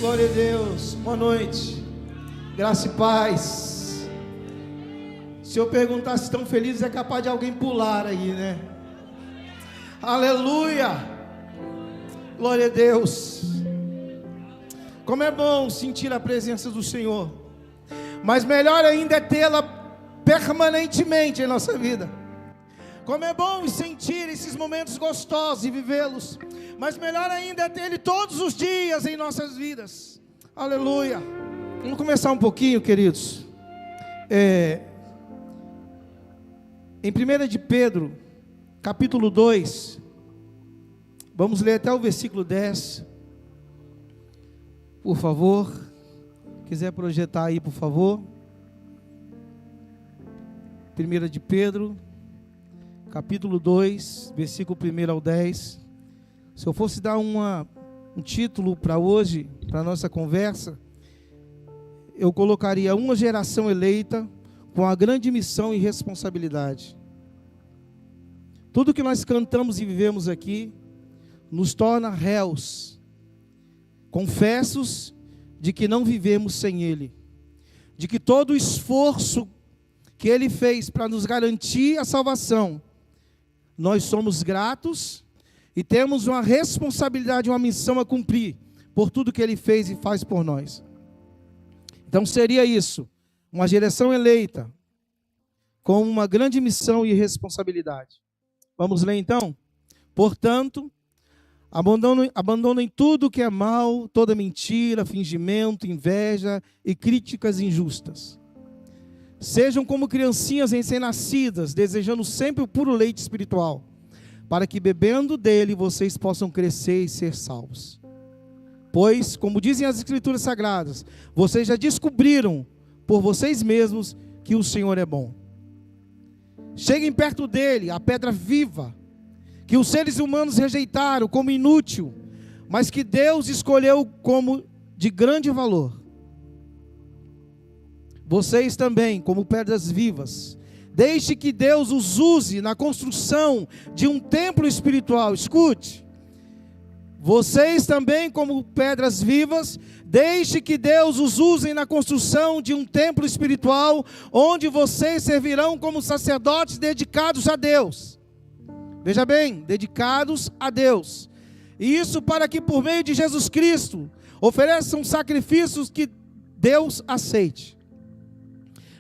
Glória a Deus, boa noite, graça e paz. Se eu perguntar se estão felizes, é capaz de alguém pular aí, né? Aleluia, glória a Deus. Como é bom sentir a presença do Senhor, mas melhor ainda é tê-la permanentemente em nossa vida. Como é bom sentir esses momentos gostosos e vivê-los, mas melhor ainda é ter Ele todos os dias em nossas vidas. Aleluia. Vamos começar um pouquinho, queridos. Em 1 de Pedro, capítulo 2, vamos ler até o versículo 10. Por favor, quiser projetar aí, por favor. 1 de Pedro, capítulo 2, versículo 1 ao 10. Se eu fosse dar um título para hoje, para a nossa conversa, eu colocaria: uma geração eleita com a grande missão e responsabilidade. Tudo que nós cantamos e vivemos aqui nos torna réus, confessos de que não vivemos sem Ele, de que todo o esforço que Ele fez para nos garantir a salvação, nós somos gratos e temos uma responsabilidade, uma missão a cumprir por tudo que Ele fez e faz por nós. Então seria isso, uma geração eleita com uma grande missão e responsabilidade. Vamos ler então? Portanto, abandonem tudo que é mal, toda mentira, fingimento, inveja e críticas injustas. Sejam como criancinhas recém-nascidas, desejando sempre o puro leite espiritual, para que bebendo dele vocês possam crescer e ser salvos. Pois, como dizem as Escrituras Sagradas, vocês já descobriram por vocês mesmos que o Senhor é bom. Cheguem perto dele, a pedra viva, que os seres humanos rejeitaram como inútil, mas que Deus escolheu como de grande valor. Vocês também, como pedras vivas, deixe que Deus os use na construção de um templo espiritual. Escute, vocês também, como pedras vivas, deixe que Deus os use na construção de um templo espiritual, onde vocês servirão como sacerdotes dedicados a Deus. Veja bem, dedicados a Deus. E isso para que por meio de Jesus Cristo ofereçam sacrifícios que Deus aceite.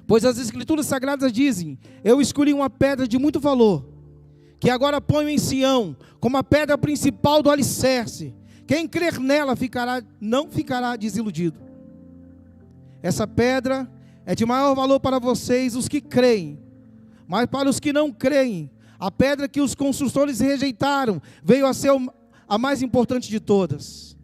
Pois as Escrituras Sagradas dizem: eu escolhi uma pedra de muito valor, que agora ponho em Sião, como a pedra principal do alicerce. Quem crer nela não ficará desiludido. Essa pedra é de maior valor para vocês, os que creem. Mas para os que não creem, a pedra que os construtores rejeitaram veio a ser a mais importante de todas.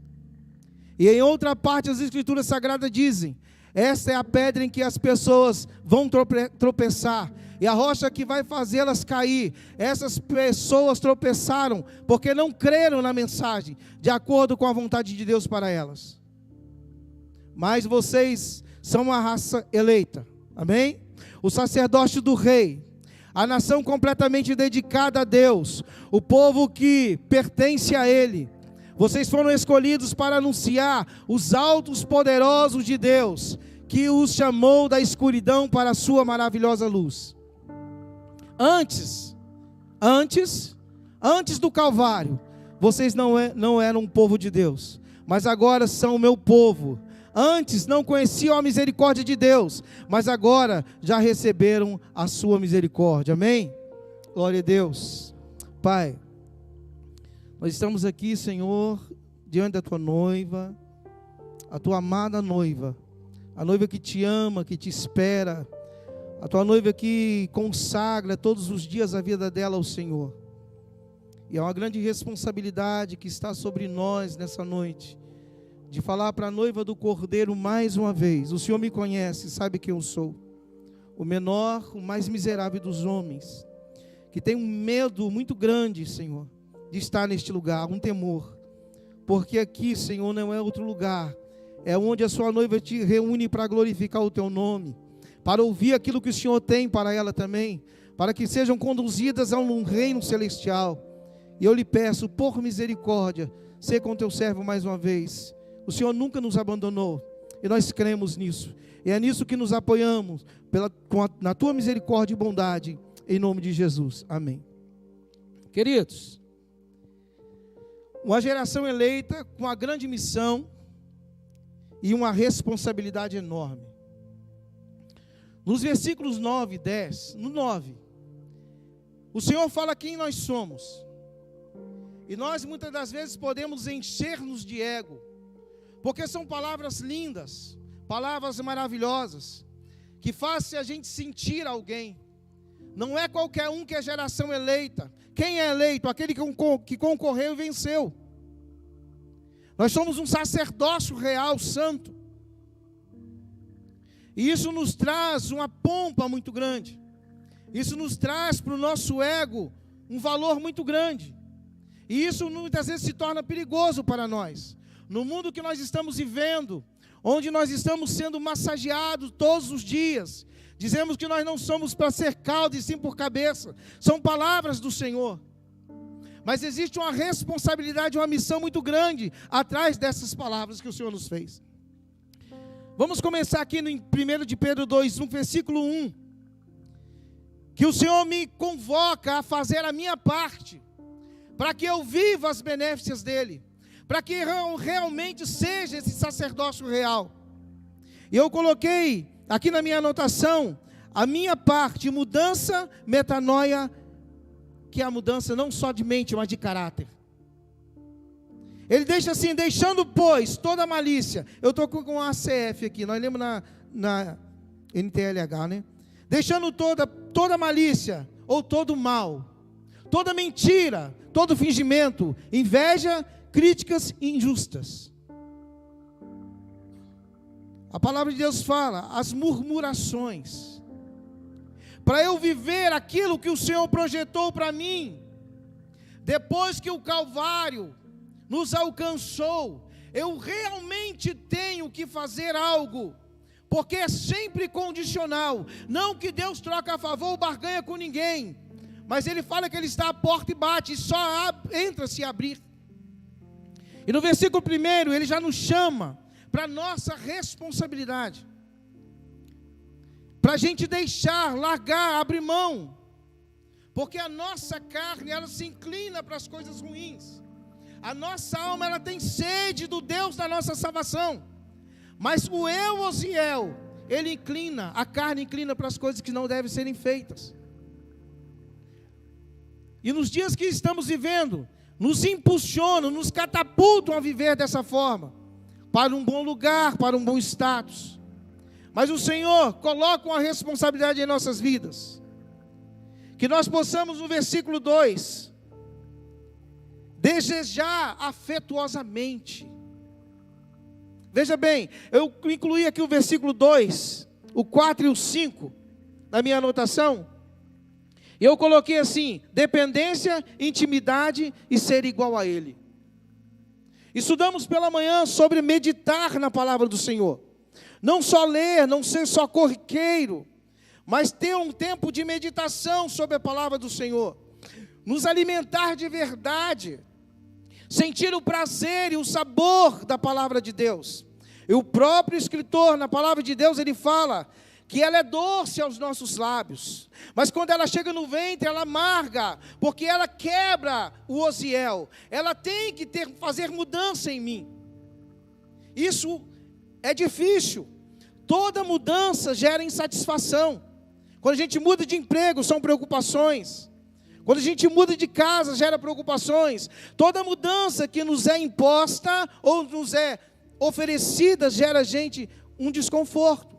E em outra parte as Escrituras Sagradas dizem: esta é a pedra em que as pessoas vão tropeçar, e a rocha que vai fazê-las cair. Essas pessoas tropeçaram porque não creram na mensagem, de acordo com a vontade de Deus para elas. Mas vocês são uma raça eleita, amém? O sacerdócio do rei, a nação completamente dedicada a Deus, o povo que pertence a Ele. Vocês foram escolhidos para anunciar os autos poderosos de Deus, que os chamou da escuridão para a sua maravilhosa luz. Antes do Calvário, vocês não eram um povo de Deus, mas agora são o meu povo. Antes não conheciam a misericórdia de Deus, mas agora já receberam a sua misericórdia. Amém? Glória a Deus. Pai, nós estamos aqui, Senhor, diante da tua noiva, a tua amada noiva, a noiva que te ama, que te espera, a tua noiva que consagra todos os dias a vida dela ao Senhor. E é uma grande responsabilidade que está sobre nós nessa noite, de falar para a noiva do Cordeiro mais uma vez: o Senhor me conhece, sabe quem eu sou, o menor, o mais miserável dos homens, que tem um medo muito grande, Senhor, de estar neste lugar, um temor, porque aqui, Senhor, não é outro lugar, é onde a sua noiva te reúne para glorificar o teu nome, para ouvir aquilo que o Senhor tem para ela também, para que sejam conduzidas a um reino celestial. E eu lhe peço, por misericórdia, ser com teu servo mais uma vez. O Senhor nunca nos abandonou. E nós cremos nisso. E é nisso que nos apoiamos, na tua misericórdia e bondade, em nome de Jesus. Amém. Queridos, uma geração eleita com uma grande missão e uma responsabilidade enorme. Nos versículos 9 e 10, no 9, o Senhor fala quem nós somos. E nós muitas das vezes podemos encher-nos de ego, porque são palavras lindas, palavras maravilhosas, que fazem a gente sentir alguém. Não é qualquer um que é geração eleita. Quem é eleito? Aquele que concorreu e venceu. Nós somos um sacerdócio real, santo. E isso nos traz uma pompa muito grande. Isso nos traz para o nosso ego um valor muito grande. E isso muitas vezes se torna perigoso para nós. No mundo que nós estamos vivendo, onde nós estamos sendo massageados todos os dias, dizemos que nós não somos para ser cauda e sim por cabeça. São palavras do Senhor. Mas existe uma responsabilidade, uma missão muito grande atrás dessas palavras que o Senhor nos fez. Vamos começar aqui no 1 de Pedro 2, versículo 1. Que o Senhor me convoca a fazer a minha parte, para que eu viva as benéficas dEle, para que eu realmente seja esse sacerdócio real. E eu coloquei aqui na minha anotação, a minha parte, mudança, metanoia, que é a mudança não só de mente, mas de caráter. Ele deixa assim, deixando pois toda malícia. Eu estou com a ACF aqui, nós lemos na NTLH, né? Deixando toda malícia, ou todo mal, toda mentira, todo fingimento, inveja, críticas injustas. A palavra de Deus fala, as murmurações. Para eu viver aquilo que o Senhor projetou para mim, depois que o Calvário nos alcançou, eu realmente tenho que fazer algo, porque é sempre condicional. Não que Deus troca a favor ou barganha com ninguém, mas Ele fala que Ele está à porta e bate, e só entra se abrir. E no versículo 1, Ele já nos chama para a nossa responsabilidade, para a gente deixar, largar, abrir mão, porque a nossa carne, ela se inclina para as coisas ruins. A nossa alma, ela tem sede do Deus da nossa salvação. Mas o eu, Osiel, ele inclina, a carne inclina para as coisas que não devem serem feitas. E nos dias que estamos vivendo, nos impulsionam, nos catapultam a viver dessa forma, para um bom lugar, para um bom status. Mas o Senhor coloca uma responsabilidade em nossas vidas, que nós possamos no versículo 2, desejar afetuosamente. Veja bem, eu incluí aqui o versículo 2, o 4 e o 5, na minha anotação, e eu coloquei assim, dependência, intimidade e ser igual a Ele. Estudamos pela manhã sobre meditar na palavra do Senhor, não só ler, não ser só corriqueiro, mas ter um tempo de meditação sobre a palavra do Senhor, nos alimentar de verdade, sentir o prazer e o sabor da palavra de Deus. E o próprio escritor, na palavra de Deus, ele fala que ela é doce aos nossos lábios, mas quando ela chega no ventre, ela amarga, porque ela quebra o Osiel. Ela tem que fazer mudança em mim. Isso é difícil. Toda mudança gera insatisfação. Quando a gente muda de emprego, são preocupações. Quando a gente muda de casa, gera preocupações. Toda mudança que nos é imposta ou nos é oferecida, gera a gente um desconforto.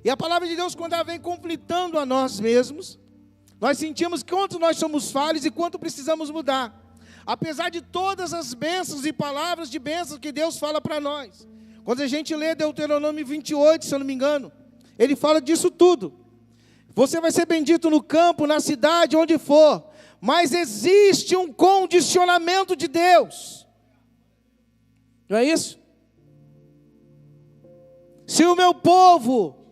E a palavra de Deus, quando ela vem conflitando a nós mesmos, nós sentimos quanto nós somos falhos e quanto precisamos mudar. Apesar de todas as bênçãos e palavras de bênçãos que Deus fala para nós. Quando a gente lê Deuteronômio 28, se eu não me engano, ele fala disso tudo. Você vai ser bendito no campo, na cidade, onde for. Mas existe um condicionamento de Deus. Não é isso? Se o meu povo,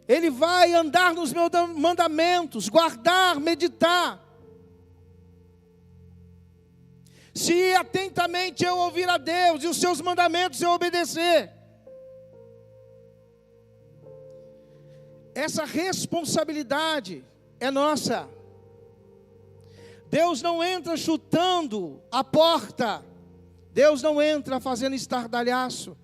ele vai andar nos meus mandamentos, guardar, meditar. se atentamente eu ouvir a Deus e os seus mandamentos eu obedecer. Essa responsabilidade é nossa. Deus não entra chutando a porta. Deus não entra fazendo estardalhaço.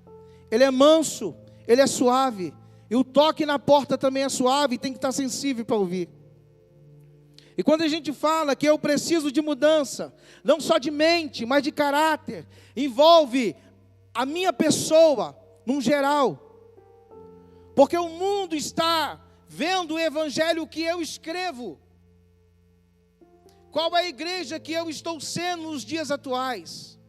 Ele é manso, Ele é suave. E o toque na porta também é suave, tem que estar sensível para ouvir. E quando a gente fala que eu preciso de mudança, não só de mente, mas de caráter, envolve a minha pessoa, num geral. Porque o mundo está vendo o evangelho que eu escrevo. Qual é a igreja que eu estou sendo nos dias atuais?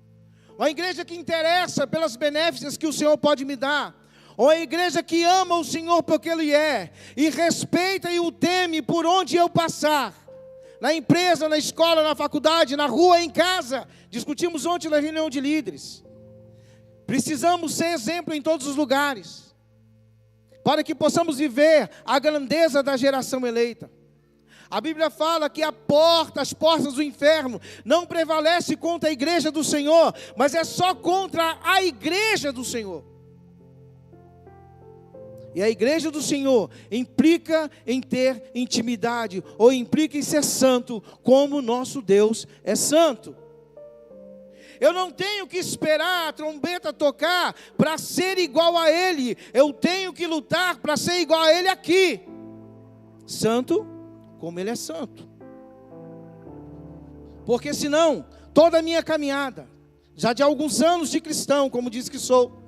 Uma igreja que interessa pelas benéficas que o Senhor pode me dar. Ou a igreja que ama o Senhor porque Ele é, e respeita e o teme por onde eu passar. Na empresa, na escola, na faculdade, na rua, em casa. Discutimos ontem na reunião de líderes. Precisamos ser exemplo em todos os lugares, para que possamos viver a grandeza da geração eleita. A Bíblia fala que as portas do inferno não prevalecem contra a igreja do Senhor, mas é só contra a igreja do Senhor. E a igreja do Senhor implica em ter intimidade, ou implica em ser santo, como o nosso Deus é santo. Eu não tenho que esperar a trombeta tocar para ser igual a Ele. Eu tenho que lutar para ser igual a Ele aqui. Santo como Ele é santo. Porque senão, toda a minha caminhada, já de alguns anos de cristão, como diz que sou,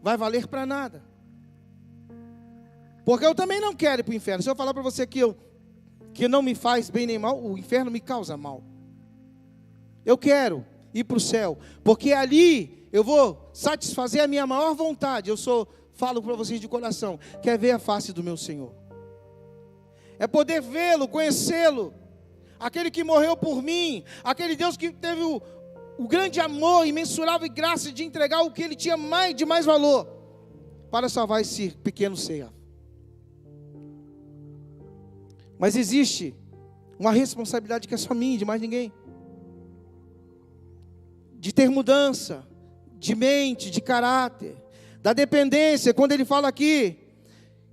vai valer para nada. Porque eu também não quero ir para o inferno. Se eu falar para você que não me faz bem nem mal, o inferno me causa mal. Eu quero ir para o céu, porque ali eu vou satisfazer a minha maior vontade. Falo para vocês de coração, quer ver a face do meu Senhor. É poder vê-lo, conhecê-lo, aquele que morreu por mim, aquele Deus que teve o grande amor, imensurável graça de entregar o que Ele tinha de mais valor, para salvar esse pequeno ser. Mas existe uma responsabilidade que é só minha, de mais ninguém. De ter mudança, de mente, de caráter, da dependência. Quando ele fala aqui,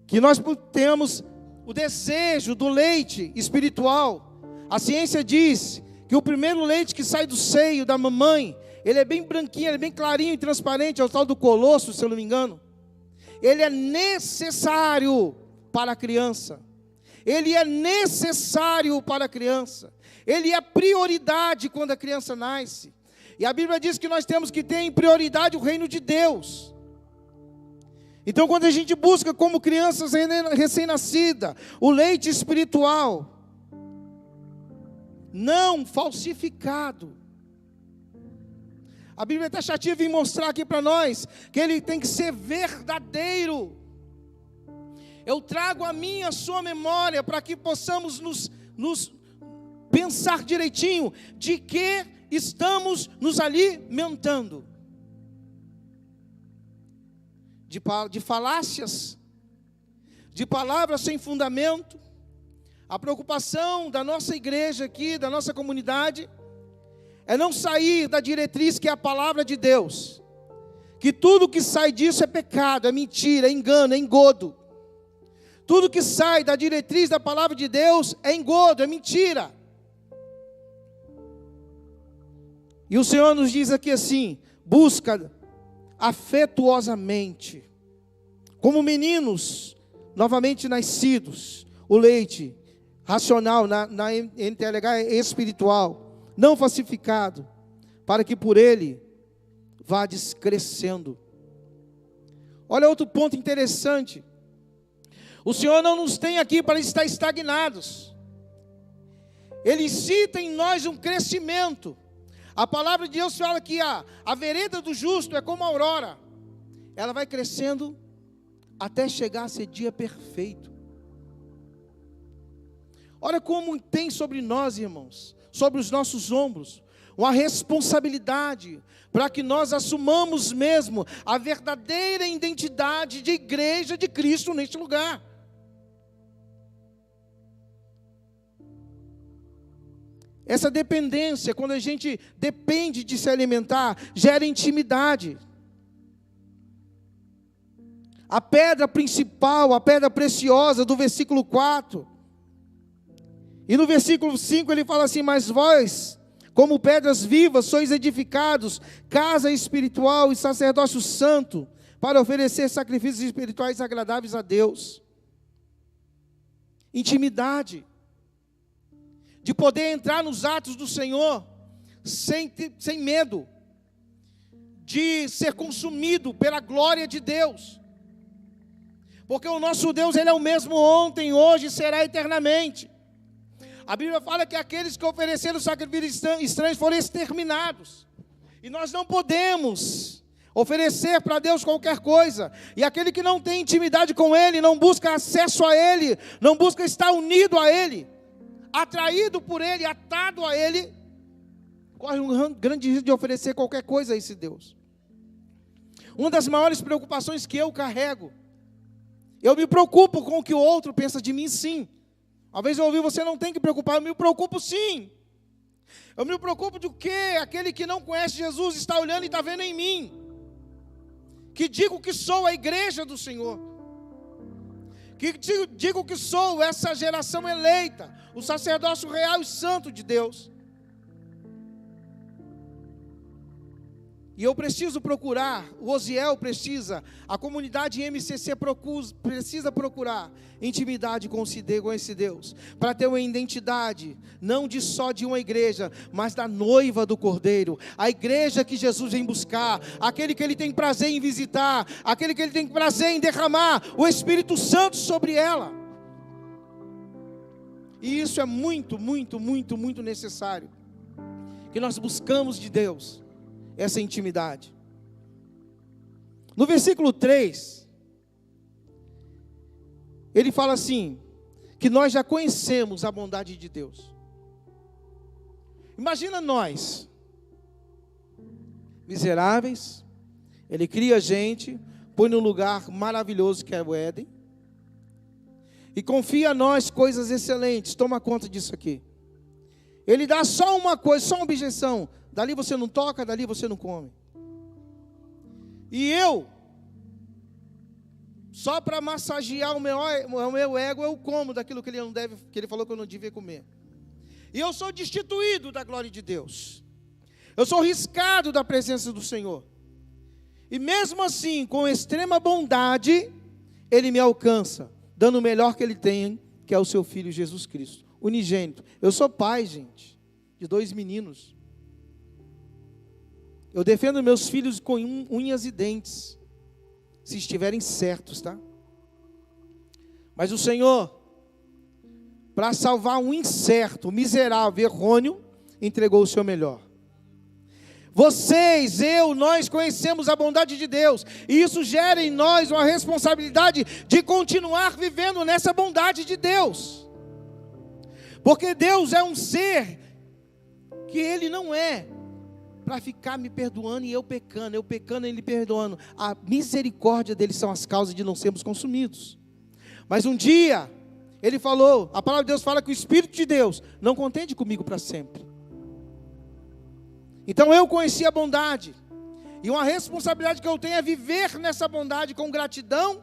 que nós temos o desejo do leite espiritual. A ciência diz que o primeiro leite que sai do seio da mamãe, ele é bem branquinho, ele é bem clarinho e transparente, é o tal do colosso, se eu não me engano. Ele é necessário para a criança. Ele é necessário para a criança. Ele é prioridade quando a criança nasce. E a Bíblia diz que nós temos que ter em prioridade o reino de Deus. Então, quando a gente busca como crianças recém-nascidas, o leite espiritual, não falsificado. A Bíblia é taxativa em mostrar aqui para nós que ele tem que ser verdadeiro. Eu trago a minha, a sua memória, para que possamos nos pensar direitinho de que estamos nos alimentando. De falácias, de palavras sem fundamento. A preocupação da nossa igreja aqui, da nossa comunidade, é não sair da diretriz que é a palavra de Deus. Que tudo que sai disso é pecado, é mentira, é engano, é engodo. Tudo que sai da diretriz da palavra de Deus é engodo, é mentira. E o Senhor nos diz aqui assim: busca afetuosamente, como meninos novamente nascidos, o leite racional, na NTLH é espiritual, não falsificado, para que por ele vá crescendo. Olha outro ponto interessante. O Senhor não nos tem aqui para estar estagnados. Ele incita em nós um crescimento. A palavra de Deus fala que a vereda do justo é como a aurora. Ela vai crescendo até chegar a ser dia perfeito. Olha como tem sobre nós, irmãos, sobre os nossos ombros, uma responsabilidade para que nós assumamos mesmo a verdadeira identidade de igreja de Cristo neste lugar. Essa dependência, quando a gente depende de se alimentar, gera intimidade. A pedra principal, a pedra preciosa do versículo 4. E no versículo 5 ele fala assim: mas vós, como pedras vivas, sois edificados, casa espiritual e sacerdócio santo, para oferecer sacrifícios espirituais agradáveis a Deus. Intimidade. De poder entrar nos atos do Senhor, sem medo. De ser consumido pela glória de Deus. Porque o nosso Deus, Ele é o mesmo ontem, hoje e será eternamente. A Bíblia fala que aqueles que ofereceram sacrifícios estranhos foram exterminados. E nós não podemos oferecer para Deus qualquer coisa. E aquele que não tem intimidade com Ele, não busca acesso a Ele, não busca estar unido a Ele, atraído por Ele, atado a Ele, corre um grande risco de oferecer qualquer coisa a esse Deus. Uma das maiores preocupações que eu carrego, eu me preocupo com o que o outro pensa de mim, sim. Uma vez eu ouvi: você não tem que preocupar. Eu me preocupo, sim. Eu me preocupo do que aquele que não conhece Jesus está olhando e está vendo em mim. Que digo que sou a igreja do Senhor. Que digo que sou essa geração eleita, o sacerdócio real e santo de Deus. E eu preciso procurar, o Osiel precisa, a comunidade MCC precisa procurar intimidade com esse Deus, para ter uma identidade, não só de uma igreja, mas da noiva do Cordeiro, a igreja que Jesus vem buscar, aquele que Ele tem prazer em visitar, aquele que Ele tem prazer em derramar o Espírito Santo sobre ela. E isso é muito, muito, muito, muito necessário, que nós buscamos de Deus essa intimidade. No versículo 3, ele fala assim, que nós já conhecemos a bondade de Deus. Imagina nós, miseráveis, Ele cria a gente, põe num lugar maravilhoso que é o Éden, e confia a nós coisas excelentes. Toma conta disso aqui. Ele dá só uma coisa, só uma objeção: dali você não toca, dali você não come. E eu, só para massagear o meu ego, eu como daquilo que Ele falou que eu não devia comer. E eu sou destituído da glória de Deus. Eu sou riscado da presença do Senhor. E mesmo assim, com extrema bondade, Ele me alcança, dando o melhor que Ele tem, que é o seu Filho Jesus Cristo, unigênito. Eu sou pai, gente, de 2 meninos. Eu defendo meus filhos com unhas e dentes, se estiverem certos, tá? Mas o Senhor, para salvar um incerto, miserável, errôneo, entregou o seu melhor. Vocês, nós conhecemos a bondade de Deus, e isso gera em nós uma responsabilidade de continuar vivendo nessa bondade de Deus. Porque Deus é um ser que Ele não é para ficar me perdoando e eu pecando, Ele perdoando. A misericórdia dele são as causas de não sermos consumidos. Mas um dia, Ele falou, a palavra de Deus fala que o Espírito de Deus não contende comigo para sempre. Então eu conheci a bondade, e uma responsabilidade que eu tenho é viver nessa bondade com gratidão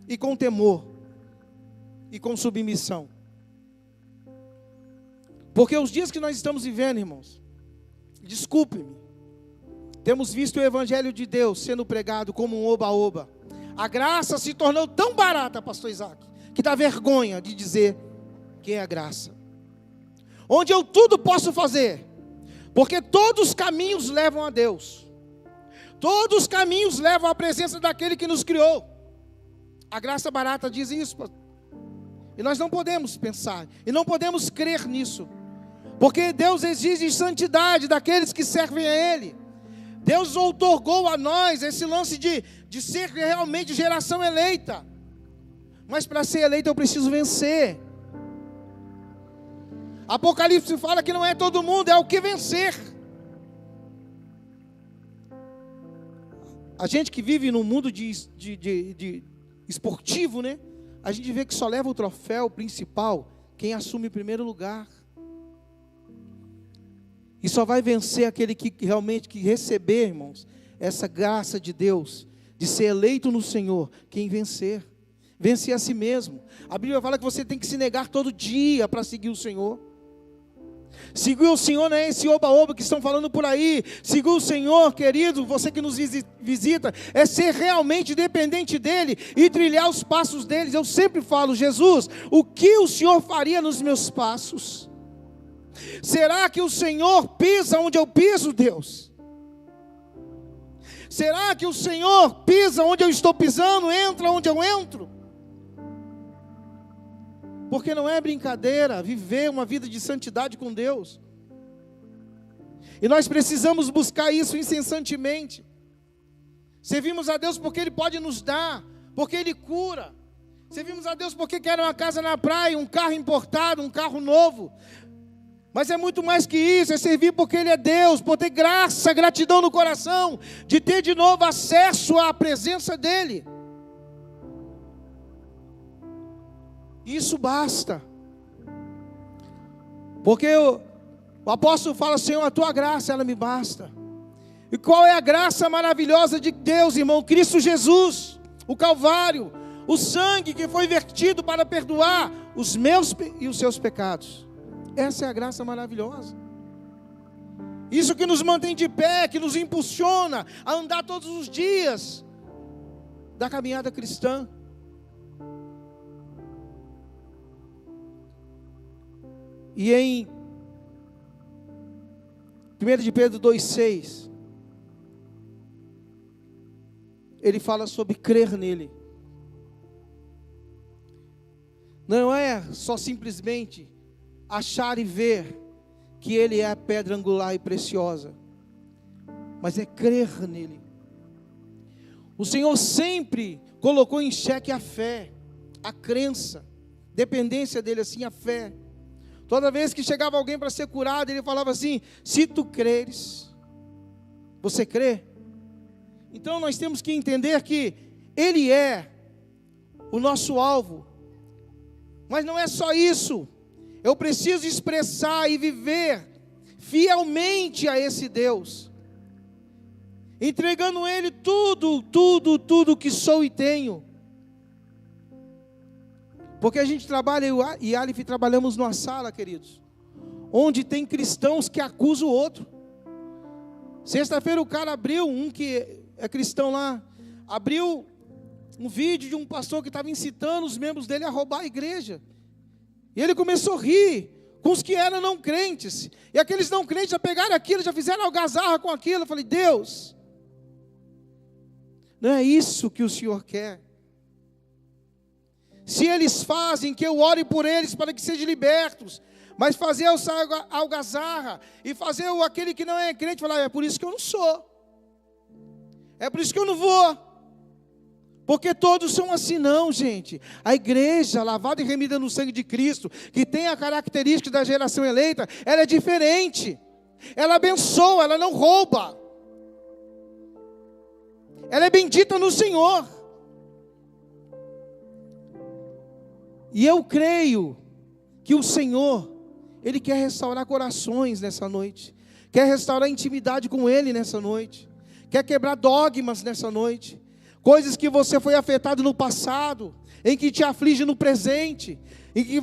e com temor, e com submissão. Porque os dias que nós estamos vivendo, irmãos, desculpe-me, temos visto o Evangelho de Deus sendo pregado como um oba-oba. A graça se tornou tão barata, pastor Isaac, que dá vergonha de dizer que é a graça. Onde eu tudo posso fazer, porque todos os caminhos levam a Deus. Todos os caminhos levam à presença daquele que nos criou. A graça barata diz isso. E nós não podemos pensar, e não podemos crer nisso. Porque Deus exige santidade daqueles que servem a Ele. Deus outorgou a nós esse lance de ser realmente geração eleita. Mas para ser eleita eu preciso vencer. Apocalipse fala que não é todo mundo, é o que vencer. A gente que vive num mundo de esportivo, né? A gente vê que só leva o troféu principal quem assume o primeiro lugar. E só vai vencer aquele que realmente que receber, irmãos, essa graça de Deus, de ser eleito no Senhor, quem vencer. Vencer a si mesmo. A Bíblia fala que você tem que se negar todo dia para seguir o Senhor. Seguir o Senhor não é esse oba-oba que estão falando por aí. Seguir o Senhor, querido, você que nos visita, é ser realmente dependente dEle e trilhar os passos deles. Eu sempre falo, Jesus, o que o Senhor faria nos meus passos? Será que o Senhor pisa onde eu piso, Deus? Será que o Senhor pisa onde eu estou pisando, entra onde eu entro? Porque não é brincadeira viver uma vida de santidade com Deus. E nós precisamos buscar isso incessantemente. Servimos a Deus porque Ele pode nos dar, porque Ele cura. Servimos a Deus porque quer uma casa na praia, um carro importado, um carro novo. Mas é muito mais que isso, é servir porque Ele é Deus, por ter graça, gratidão no coração, de ter de novo acesso à presença dEle. Isso basta. Porque o apóstolo fala, Senhor, a tua graça, ela me basta. E qual é a graça maravilhosa de Deus, irmão? Cristo Jesus, o Calvário, o sangue que foi vertido para perdoar os meus e os seus pecados. Essa é a graça maravilhosa. Isso que nos mantém de pé, que nos impulsiona a andar todos os dias da caminhada cristã. E em 1 de Pedro 2,6, ele fala sobre crer nele. Não é só simplesmente achar e ver que ele é a pedra angular e preciosa, mas é crer nele. O Senhor sempre colocou em xeque a fé, a crença, dependência dele, assim, a fé. Toda vez que chegava alguém para ser curado, ele falava assim, se tu creres, você crê? Então nós temos que entender que Ele é o nosso alvo. Mas não é só isso. Eu preciso expressar e viver fielmente a esse Deus, entregando a Ele tudo que sou e tenho. Porque a gente trabalha, eu e Aleph trabalhamos numa sala, queridos, onde tem cristãos que acusam o outro. Sexta-feira o cara abriu, um que é cristão lá, abriu um vídeo de um pastor que estava incitando os membros dele a roubar a igreja. E ele começou a rir com os que eram não crentes. E aqueles não crentes já pegaram aquilo, já fizeram algazarra com aquilo. Eu falei, Deus, não é isso que o Senhor quer. Se eles fazem, que eu ore por eles para que sejam libertos. Mas fazer essa algazarra e fazer aquele que não é crente falar, é por isso que eu não sou. É por isso que eu não vou. Porque todos são assim, não, gente. A igreja, lavada e remida no sangue de Cristo, que tem a característica da geração eleita, ela é diferente. Ela abençoa, ela não rouba. Ela é bendita no Senhor. E eu creio que o Senhor, Ele quer restaurar corações nessa noite. Quer restaurar intimidade com Ele nessa noite. Quer quebrar dogmas nessa noite. Coisas que você foi afetado no passado, em que te aflige no presente, em que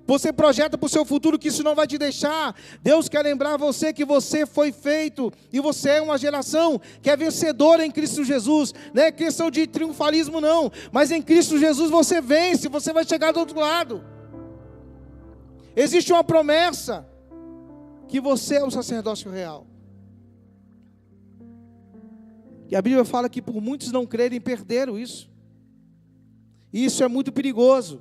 você projeta para o seu futuro que isso não vai te deixar. Deus quer lembrar você que você foi feito e você é uma geração que é vencedora em Cristo Jesus. Não é questão de triunfalismo não, mas em Cristo Jesus você vence, você vai chegar do outro lado. Existe uma promessa que você é o sacerdócio real. E a Bíblia fala que por muitos não crerem, perderam isso. E isso é muito perigoso.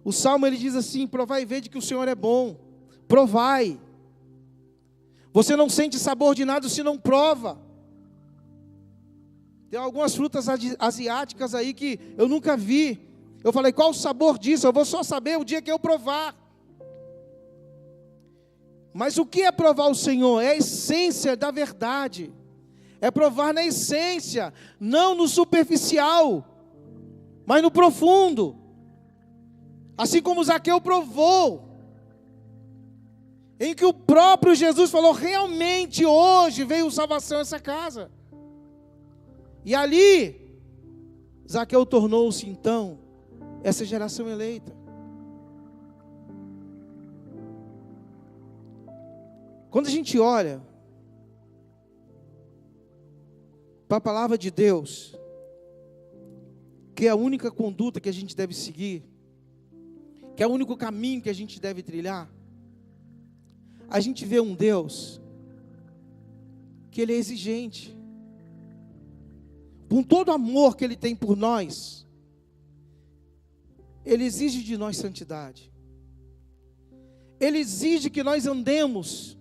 O Salmo ele diz assim, provai e vede que o Senhor é bom. Provai. Você não sente sabor de nada se não prova. Tem algumas frutas asiáticas aí que eu nunca vi. Eu falei, qual o sabor disso? Eu vou só saber o dia que eu provar. Mas o que é provar o Senhor? É a essência da verdade. É provar na essência, não no superficial, mas no profundo. Assim como Zaqueu provou. em que o próprio Jesus falou, realmente hoje veio salvação a essa casa. E ali, Zaqueu tornou-se então essa geração eleita. Quando a gente olha para a palavra de Deus, que é a única conduta que a gente deve seguir, que é o único caminho que a gente deve trilhar, a gente vê um Deus que Ele é exigente. Com todo o amor que Ele tem por nós, Ele exige de nós santidade. Ele exige que nós andemos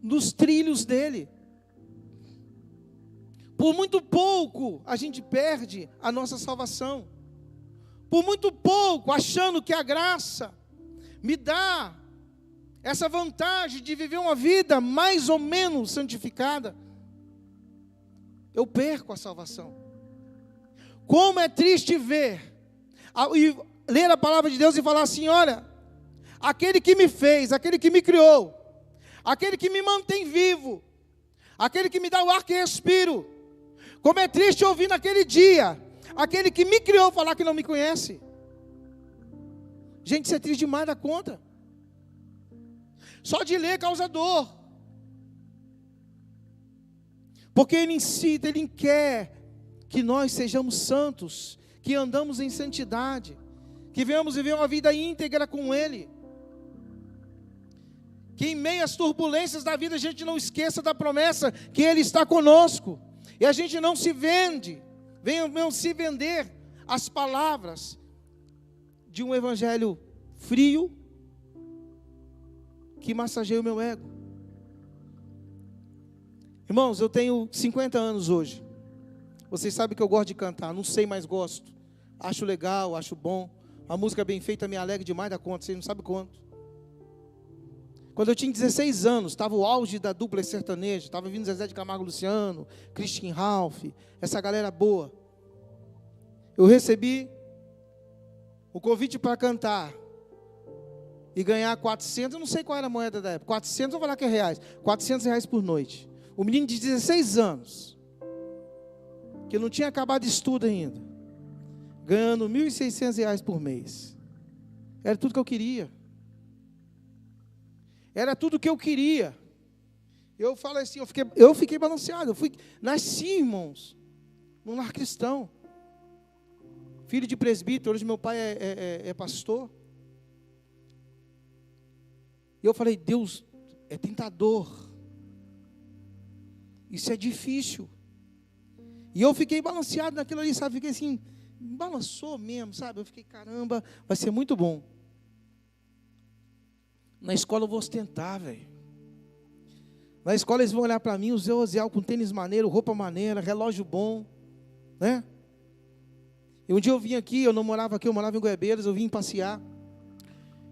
nos trilhos dEle. Por muito pouco a gente perde a nossa salvação. Por muito pouco, achando que a graça me dá essa vantagem de viver uma vida mais ou menos santificada, eu perco a salvação. Como é triste ver e ler a palavra de Deus e falar assim, olha, aquele que me fez, aquele que me criou, aquele que me mantém vivo, aquele que me dá o ar que respiro, como é triste ouvir naquele dia, aquele que me criou falar que não me conhece. Gente, isso é triste demais da conta. Só de ler causa dor. Porque Ele incita, Ele quer que nós sejamos santos, que andamos em santidade, que venhamos viver uma vida íntegra com Ele. Que em meio às turbulências da vida a gente não esqueça da promessa que Ele está conosco. E a gente não se vende, venham se vender as palavras de um evangelho frio que massageia o meu ego. Irmãos, eu tenho 50 anos hoje. Vocês sabem que eu gosto de cantar, não sei, mas gosto. Acho legal, acho bom. A música bem feita me alegra demais da conta, vocês não sabem quanto. Quando eu tinha 16 anos, estava o auge da dupla sertaneja, estava vindo Zezé de Camargo e Luciano, Christian Ralph, essa galera boa. Eu recebi o convite para cantar e ganhar 400, eu não sei qual era a moeda da época, 400, vou falar que é reais, 400 reais por noite. O menino de 16 anos, que não tinha acabado de estudo ainda, ganhando 1.600 reais por mês. Era tudo que eu queria. Era tudo que eu queria. Eu falo assim, eu fiquei balanceado. Nasci, irmãos, num lar cristão. Filho de presbítero, hoje meu pai é pastor. E eu falei, Deus, é tentador. Isso é difícil. E eu fiquei balanceado naquilo ali, sabe? Fiquei assim, me balançou mesmo, sabe? Eu fiquei, caramba, vai ser muito bom. Na escola eu vou ostentar, velho. Na escola eles vão olhar para mim, o Zé Oziel com tênis maneiro, roupa maneira, relógio bom, né? E um dia eu vim aqui, eu não morava aqui, eu morava em Goiabeiras, eu vim passear.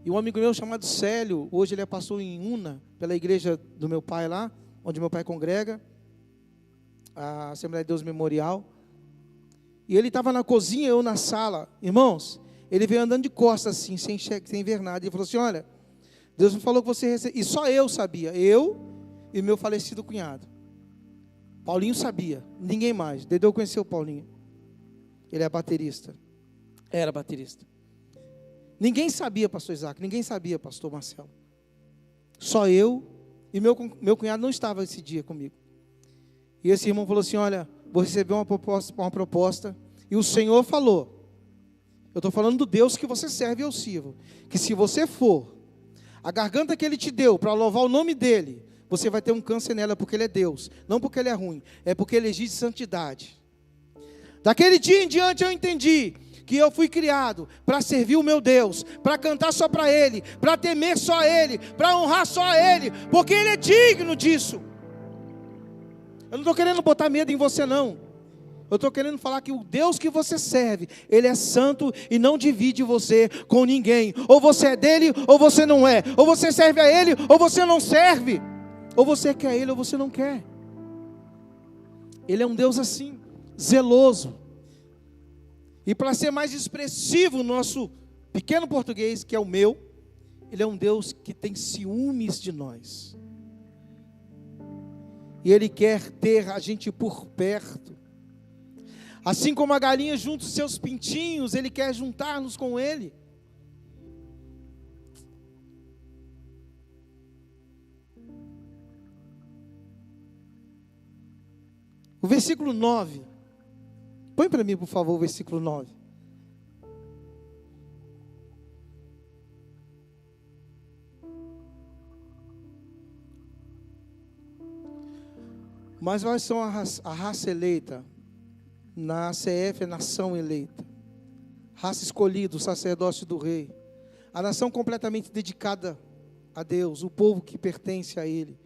E um amigo meu chamado Célio, hoje ele é pastor em Una, pela igreja do meu pai lá, onde meu pai congrega, a Assembleia de Deus Memorial. E ele estava na cozinha, eu na sala. Irmãos, ele veio andando de costas assim, sem ver nada. Ele falou assim, olha, Deus me falou que você recebeu. E só eu sabia, eu e meu falecido cunhado. Paulinho sabia, ninguém mais. Dedeu conheceu o Paulinho. Ele é baterista. Era baterista. Ninguém sabia, pastor Isaac, ninguém sabia, pastor Marcelo. Só eu e meu cunhado não estava esse dia comigo. E esse irmão falou assim, olha, vou receber uma proposta. E o Senhor falou, eu estou falando do Deus que você serve e eu sirvo, que se você for, a garganta que Ele te deu para louvar o nome dEle, você vai ter um câncer nela porque Ele é Deus. Não porque Ele é ruim, é porque Ele exige santidade. Daquele dia em diante eu entendi que eu fui criado para servir o meu Deus, para cantar só para Ele, para temer só a Ele, para honrar só a Ele, porque Ele é digno disso. Eu não estou querendo botar medo em você não. Eu estou querendo falar que o Deus que você serve, Ele é santo e não divide você com ninguém. Ou você é dele, ou você não é. Ou você serve a Ele, ou você não serve. Ou você quer Ele, ou você não quer. Ele é um Deus assim, zeloso. E para ser mais expressivo no nosso pequeno português, que é o meu, Ele é um Deus que tem ciúmes de nós. E Ele quer ter a gente por perto. Assim como a galinha junta os seus pintinhos, Ele quer juntar-nos com Ele. O versículo 9. Põe para mim, por favor, o versículo 9. Mas nós somos a raça eleita. Na ACF é nação eleita. Raça escolhida, o sacerdócio do rei. A nação completamente dedicada a Deus. O povo que pertence a Ele.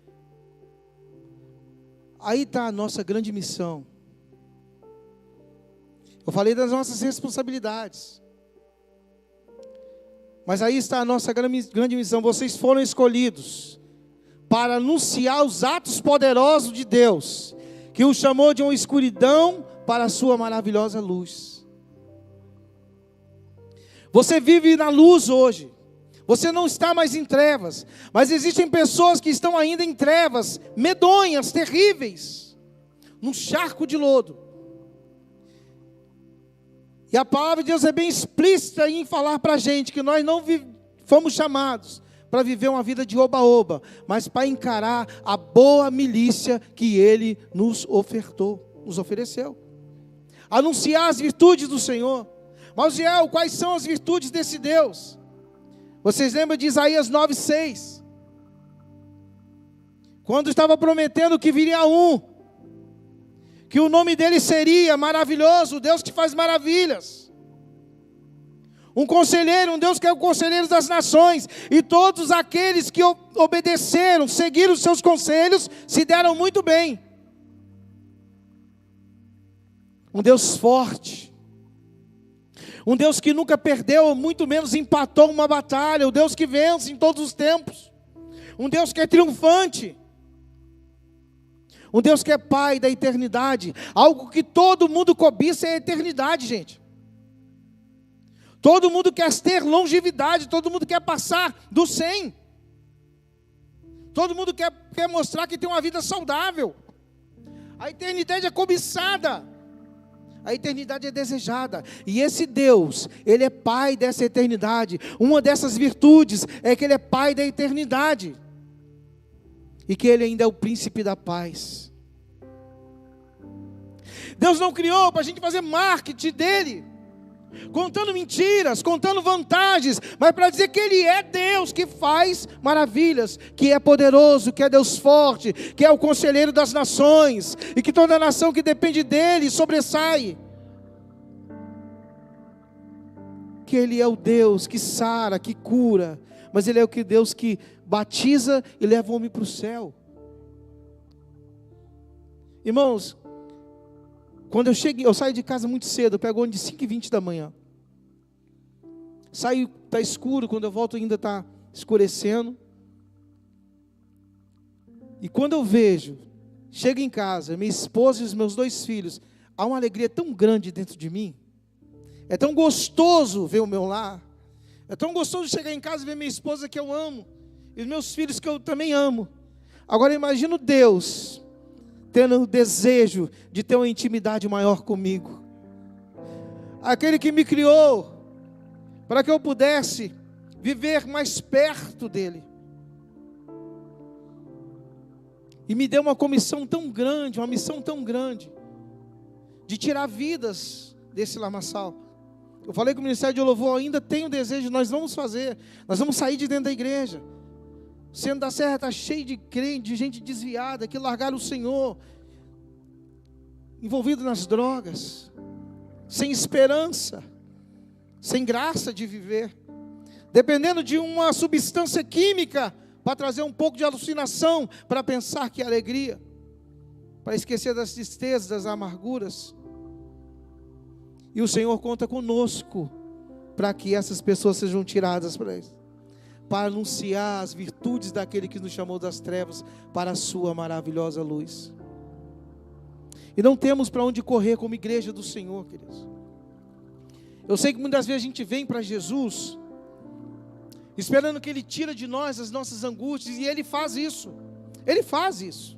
Aí está a nossa grande missão. Eu falei das nossas responsabilidades. Mas aí está a nossa grande missão. Vocês foram escolhidos para anunciar os atos poderosos de Deus, que o chamou de uma escuridão para a sua maravilhosa luz. Você vive na luz hoje. Você não está mais em trevas. Mas existem pessoas que estão ainda em trevas, medonhas, terríveis, num charco de lodo. E a palavra de Deus é bem explícita em falar para a gente que nós não fomos chamados para viver uma vida de oba-oba, mas para encarar a boa milícia que Ele nos ofereceu. Anunciar as virtudes do Senhor. Mas, Giel, quais são as virtudes desse Deus? Vocês lembram de Isaías 9:6? Quando estava prometendo que viria que o nome dele seria maravilhoso, o Deus que faz maravilhas. Um conselheiro, um Deus que é o conselheiro das nações. E todos aqueles que obedeceram, seguiram os seus conselhos, se deram muito bem. Um Deus forte. Um Deus que nunca perdeu, muito menos empatou uma batalha. Um Deus que vence em todos os tempos. Um Deus que é triunfante. Um Deus que é Pai da eternidade. Algo que todo mundo cobiça é a eternidade, gente. Todo mundo quer ter longevidade. Todo mundo quer passar do 100. Todo mundo quer mostrar que tem uma vida saudável. A eternidade é cobiçada. A eternidade é desejada. E esse Deus, Ele é Pai dessa eternidade. Uma dessas virtudes é que Ele é Pai da eternidade. E que Ele ainda é o príncipe da paz. Deus não criou para a gente fazer marketing dEle, contando mentiras, contando vantagens, mas para dizer que Ele é Deus, que faz maravilhas, que é poderoso, que é Deus forte, que é o conselheiro das nações, e que toda nação que depende dEle sobressai. Que Ele é o Deus que sara, que cura, mas Ele é o Deus que batiza e leva o homem para o céu. Irmãos, quando eu saio de casa muito cedo, eu pego ônibus de 5h20 da manhã. Saio, está escuro, quando eu volto ainda está escurecendo. E quando eu vejo, chego em casa, minha esposa e os meus 2 filhos, há uma alegria tão grande dentro de mim. É tão gostoso ver o meu lar. É tão gostoso chegar em casa e ver minha esposa que eu amo. E os meus filhos que eu também amo. Agora imagino Deus tendo o desejo de ter uma intimidade maior comigo. Aquele que me criou para que eu pudesse viver mais perto dEle. E me deu uma comissão tão grande, uma missão tão grande, de tirar vidas desse lamaçal. Eu falei que o Ministério de Louvor ainda tem o desejo, nós vamos fazer, nós vamos sair de dentro da igreja. O Centro da Serra está cheio de crente, de gente desviada, que largaram o Senhor, envolvido nas drogas, sem esperança, sem graça de viver, dependendo de uma substância química, para trazer um pouco de alucinação, para pensar que é alegria, para esquecer das tristezas, das amarguras. E o Senhor conta conosco, para que essas pessoas sejam tiradas para anunciar as virtudes daquele que nos chamou das trevas para a sua maravilhosa luz. E não temos para onde correr como igreja do Senhor, queridos. Eu sei que muitas vezes a gente vem para Jesus esperando que Ele tire de nós as nossas angústias, e Ele faz isso. Ele faz isso.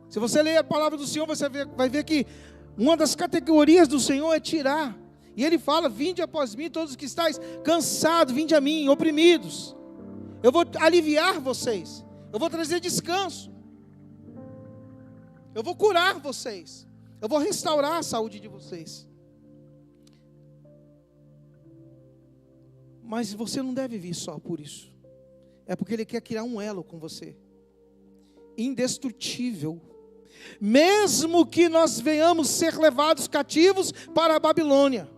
Se você ler a palavra do Senhor, você vai ver que uma das categorias do Senhor é tirar. E Ele fala: vinde após mim todos os que estáis cansados, vinde a mim, oprimidos. Eu vou aliviar vocês. Eu vou trazer descanso. Eu vou curar vocês. Eu vou restaurar a saúde de vocês. Mas você não deve vir só por isso. É porque Ele quer criar um elo com você. Indestrutível. Mesmo que nós venhamos ser levados cativos para a Babilônia,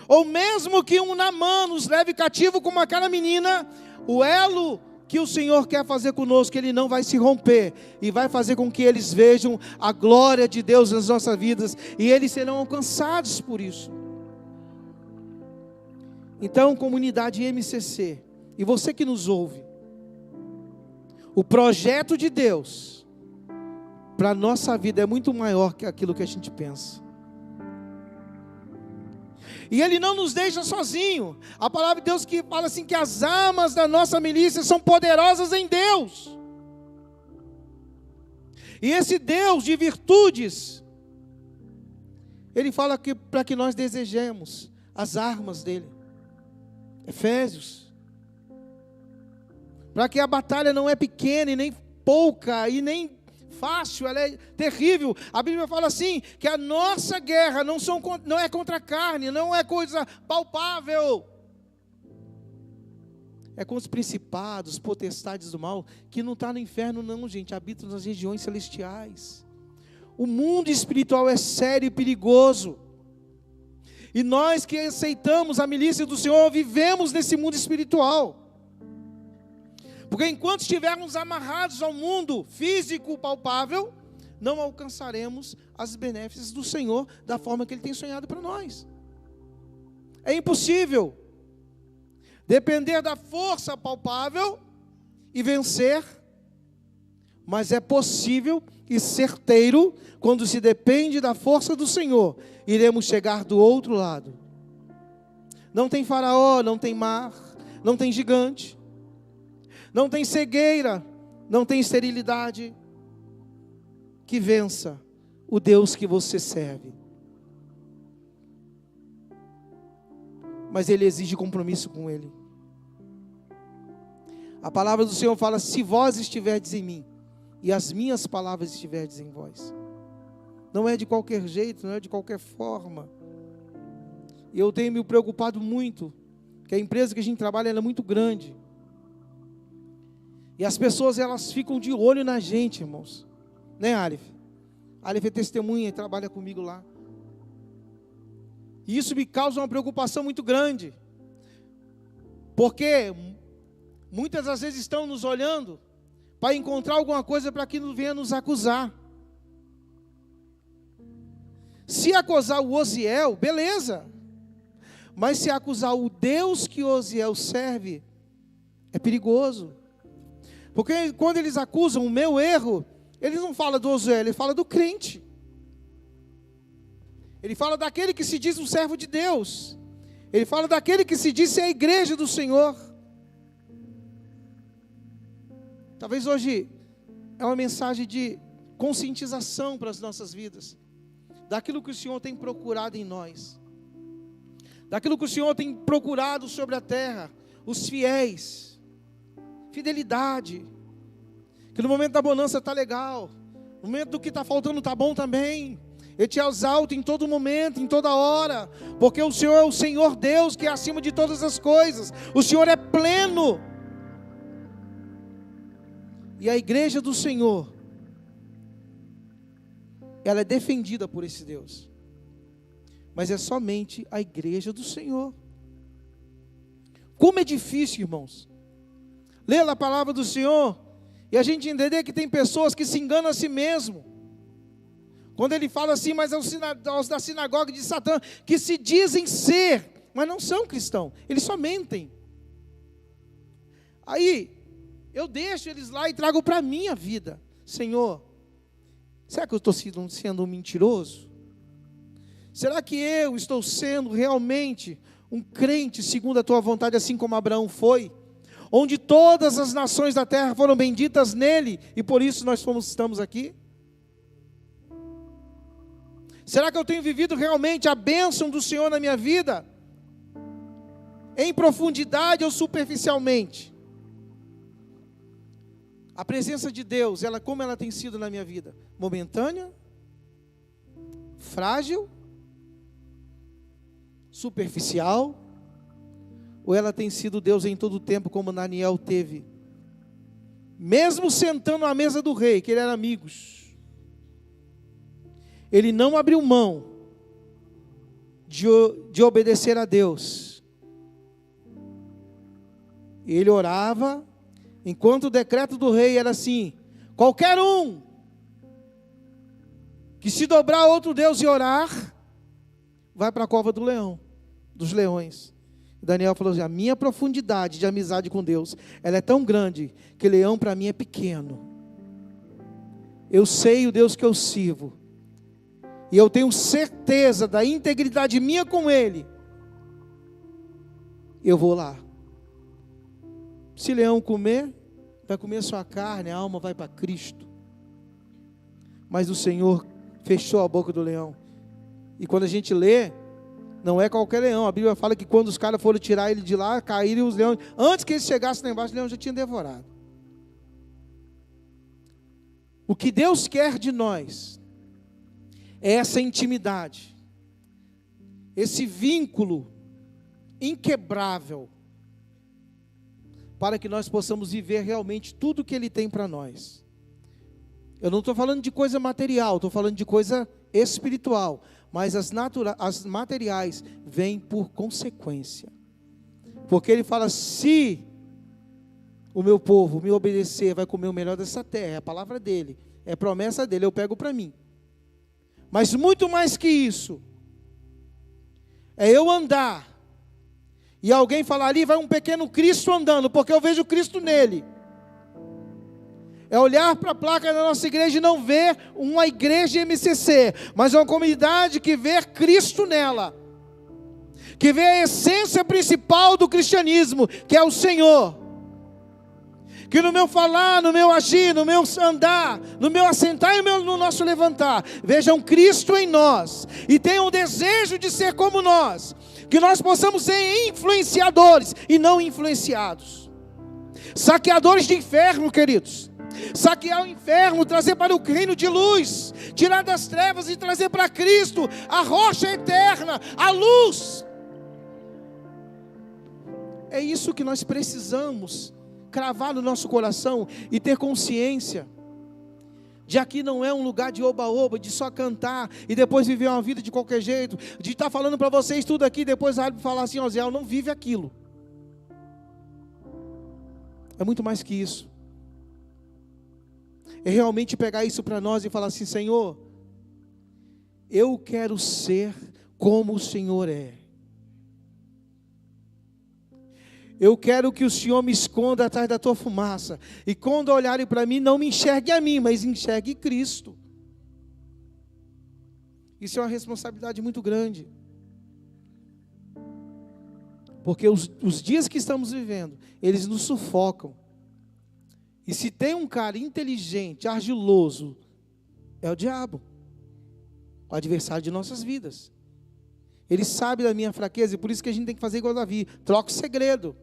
ou mesmo que um Naamã nos leve cativo como aquela menina, o elo que o Senhor quer fazer conosco, Ele não vai se romper, e vai fazer com que eles vejam a glória de Deus nas nossas vidas, e eles serão alcançados por isso. Então, comunidade MCC, e você que nos ouve, o projeto de Deus para a nossa vida é muito maior que aquilo que a gente pensa. E Ele não nos deixa sozinho. A palavra de Deus que fala assim, que as armas da nossa milícia são poderosas em Deus. E esse Deus de virtudes, Ele fala que para que nós desejemos as armas dEle. Efésios. Para que a batalha não é pequena e nem pouca e nem fácil, ela é terrível. A Bíblia fala assim, que a nossa guerra não é contra a carne, não é coisa palpável. É com os principados, potestades do mal, que não está no inferno não, gente, habita nas regiões celestiais. O mundo espiritual é sério e perigoso. E nós que aceitamos a milícia do Senhor, vivemos nesse mundo espiritual. Porque enquanto estivermos amarrados ao mundo físico palpável, não alcançaremos as benéficas do Senhor da forma que Ele tem sonhado para nós. É impossível depender da força palpável e vencer, mas é possível e certeiro, quando se depende da força do Senhor, iremos chegar do outro lado. Não tem faraó, não tem mar, não tem gigante, não tem cegueira, não tem esterilidade que vença o Deus que você serve. Mas Ele exige compromisso com Ele. A palavra do Senhor fala: se vós estiverdes em mim, e as minhas palavras estiverdes em vós. Não é de qualquer jeito, não é de qualquer forma. E eu tenho me preocupado muito, que a empresa que a gente trabalha ela é muito grande. E as pessoas, elas ficam de olho na gente, irmãos. Né, Aleph? Aleph é testemunha e trabalha comigo lá. E isso me causa uma preocupação muito grande. Porque muitas das vezes estão nos olhando para encontrar alguma coisa para que não venha nos acusar. Se acusar o Osiel, beleza. Mas se acusar o Deus que Osiel serve, é perigoso. Porque quando eles acusam o meu erro, eles não falam do Osiel, eles falam do crente. Ele fala daquele que se diz um servo de Deus. Ele fala daquele que se diz ser a igreja do Senhor. Talvez hoje é uma mensagem de conscientização para as nossas vidas. Daquilo que o Senhor tem procurado em nós. Daquilo que o Senhor tem procurado sobre a terra. Os fiéis. Fidelidade. Que no momento da bonança está legal. No momento do que está faltando está bom também. Ele te exalta em todo momento, em toda hora. Porque o Senhor é o Senhor Deus que é acima de todas as coisas. O Senhor é pleno. E a igreja do Senhor, ela é defendida por esse Deus. Mas é somente a igreja do Senhor. Como é difícil, irmãos, ler a palavra do Senhor e a gente entender que tem pessoas que se enganam a si mesmo. Quando ele fala assim, mas aos da sinagoga de Satã, que se dizem ser, mas não são cristãos, eles só mentem. Aí, eu deixo eles lá e trago para a minha vida. Senhor, será que eu estou sendo um mentiroso? Será que eu estou sendo realmente um crente segundo a tua vontade, assim como Abraão foi? onde todas as nações da terra foram benditas nele, e por isso nós estamos aqui? Será que eu tenho vivido realmente a bênção do Senhor na minha vida? Em profundidade ou superficialmente? A presença de Deus, como ela tem sido na minha vida? Momentânea? Frágil? Superficial? Ou ela tem sido Deus em todo o tempo, como Daniel teve? Mesmo sentando à mesa do rei, que ele era amigos, ele não abriu mão de obedecer a Deus. Ele orava, enquanto o decreto do rei era assim: qualquer um que se dobrar a outro Deus e orar, vai para a cova dos leões. Daniel falou assim: a minha profundidade de amizade com Deus, ela é tão grande, que leão para mim é pequeno. Eu sei o Deus que eu sirvo, e eu tenho certeza da integridade minha com Ele. Eu vou lá. Se leão comer, vai comer sua carne, a alma vai para Cristo. Mas o Senhor fechou a boca do leão. E quando a gente lê, não é qualquer leão. A Bíblia fala que quando os caras foram tirar ele de lá, caíram os leões. Antes que eles chegassem lá embaixo, o leão já tinha devorado. O que Deus quer de nós é essa intimidade, esse vínculo inquebrável, para que nós possamos viver realmente tudo que Ele tem para nós. Eu não estou falando de coisa material, estou falando de coisa espiritual, mas as materiais vêm por consequência. Porque Ele fala: se o meu povo me obedecer, vai comer o melhor dessa terra. É a palavra dEle, é promessa dEle, eu pego para mim. Mas muito mais que isso, é eu andar, e alguém falar: ali vai um pequeno Cristo andando, porque eu vejo Cristo nele. É olhar para a placa da nossa igreja e não ver uma igreja MCC, mas uma comunidade que vê Cristo nela, que vê a essência principal do cristianismo, que é o Senhor. Que no meu falar, no meu agir, no meu andar, no meu assentar e no nosso levantar, vejam Cristo em nós, e tenham o desejo de ser como nós, que nós possamos ser influenciadores e não influenciados, saqueadores de inferno, queridos. Saquear o inferno, trazer para o reino de luz, tirar das trevas e trazer para Cristo, a rocha eterna, a luz. É isso que nós precisamos cravar no nosso coração e ter consciência de aqui não é um lugar de oba-oba, de só cantar e depois viver uma vida de qualquer jeito, de estar falando para vocês tudo aqui, depois falar assim: ó, Zé, não vive aquilo. É muito mais que isso. É realmente pegar isso para nós e falar assim: Senhor, eu quero ser como o Senhor é. Eu quero que o Senhor me esconda atrás da tua fumaça, e quando olharem para mim, não me enxergue a mim, mas enxergue Cristo. Isso é uma responsabilidade muito grande, porque os dias que estamos vivendo, eles nos sufocam. E se tem um cara inteligente, argiloso, é o diabo, o adversário de nossas vidas. Ele sabe da minha fraqueza, e por isso que a gente tem que fazer igual Davi: troca o segredo,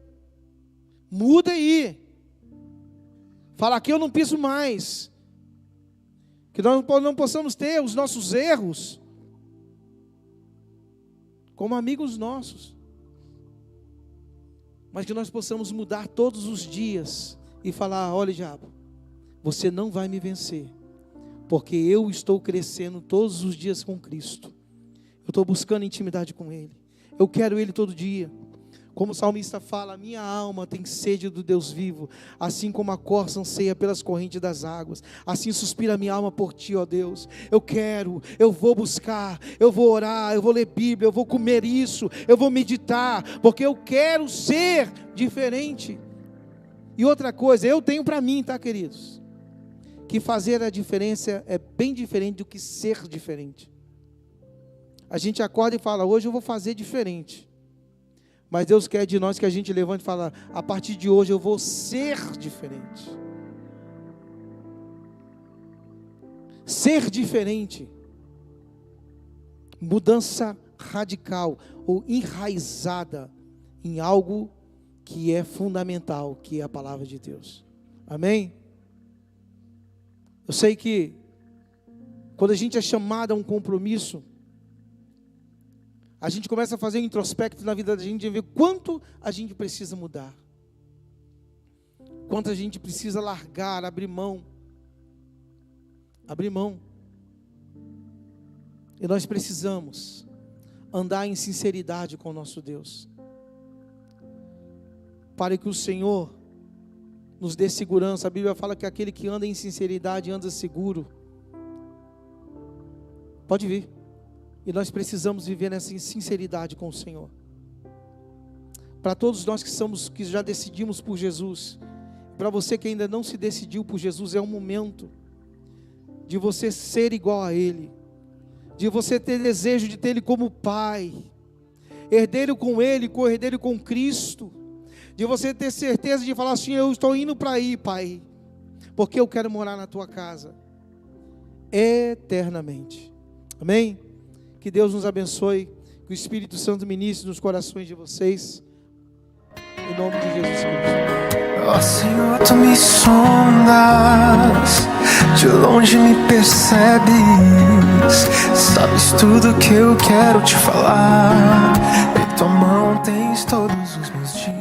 muda aí, fala: aqui eu não piso mais. Que nós não possamos ter os nossos erros como amigos nossos, mas que nós possamos mudar todos os dias e falar: olha, diabo, você não vai me vencer, porque eu estou crescendo todos os dias com Cristo. Eu estou buscando intimidade com Ele, eu quero Ele todo dia. Como o salmista fala: a minha alma tem sede do Deus vivo, assim como a corça anseia pelas correntes das águas, assim suspira a minha alma por Ti, ó Deus. Eu quero, eu vou buscar, eu vou orar, eu vou ler Bíblia, eu vou comer isso, eu vou meditar, porque eu quero ser diferente. E outra coisa, eu tenho para mim, tá, queridos, que fazer a diferença é bem diferente do que ser diferente. A gente acorda e fala: hoje eu vou fazer diferente. Mas Deus quer de nós que a gente levante e fale: a partir de hoje eu vou ser diferente. Ser diferente. Mudança radical ou enraizada em algo que é fundamental, que é a palavra de Deus. Amém? Eu sei que quando a gente é chamado a um compromisso, a gente começa a fazer um introspecto na vida da gente e ver quanto a gente precisa mudar, quanto a gente precisa largar, abrir mão. E nós precisamos andar em sinceridade com o nosso Deus, para que o Senhor nos dê segurança. A Bíblia fala que aquele que anda em sinceridade anda seguro. Pode vir. E nós precisamos viver nessa sinceridade com o Senhor. Para todos nós que já decidimos por Jesus, para você que ainda não se decidiu por Jesus, é um momento de você ser igual a Ele, de você ter desejo de ter Ele como Pai, herdeiro com Ele, co-herdeiro com Cristo, de você ter certeza de falar assim: eu estou indo para aí, Pai, porque eu quero morar na Tua casa eternamente. Amém? Que Deus nos abençoe, que o Espírito Santo ministre nos corações de vocês, em nome de Jesus Cristo. Ó Senhor, Tu me sondas, de longe me percebes, sabes tudo que eu quero te falar, em Tua mão tens todos os meus dias.